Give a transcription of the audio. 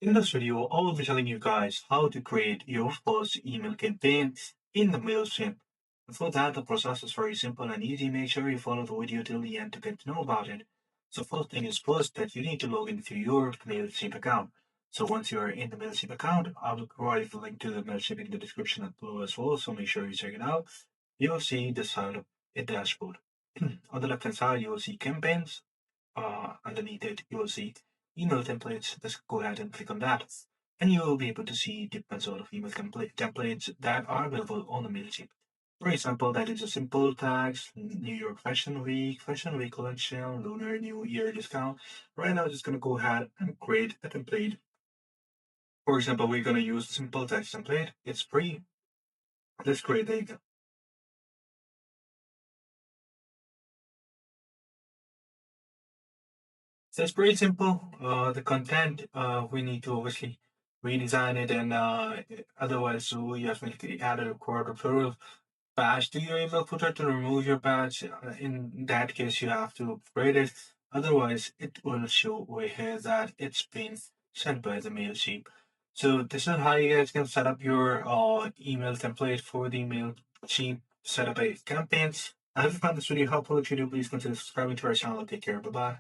In this video, I will be telling you guys how to create your first email campaign in the Mailchimp. For that, the process is very simple and easy. Make sure you follow the video till the end to get to know about it. So first thing is first that you need to log into your Mailchimp account. So once you're in the Mailchimp account, I will provide the link to the Mailchimp in the description below as well. So make sure you check it out. You'll see the side of a dashboard. On the left hand side, you will see campaigns. Underneath it, you will see email templates. Just go ahead and click on that. And you will be able to see different sort of email templates that are available on the Mailchimp. For example, that is a simple tags, New York Fashion Week collection, Lunar New Year discount. Right now, I'm just going to go ahead and create a template. For example, we're going to use simple text template. It's free. Let's create a So it's pretty simple. The content, we need to obviously redesign it, and otherwise, so you have to add a referral badge to your email footer to remove your badge. In that case, you have to upgrade it. Otherwise, it will show over here that it's been sent by the Mailchimp. So this is how you guys can set up your email template for the Mailchimp. Set up a campaign. I hope you found this video helpful. If you do, please consider subscribing to our channel. Take care. Bye bye.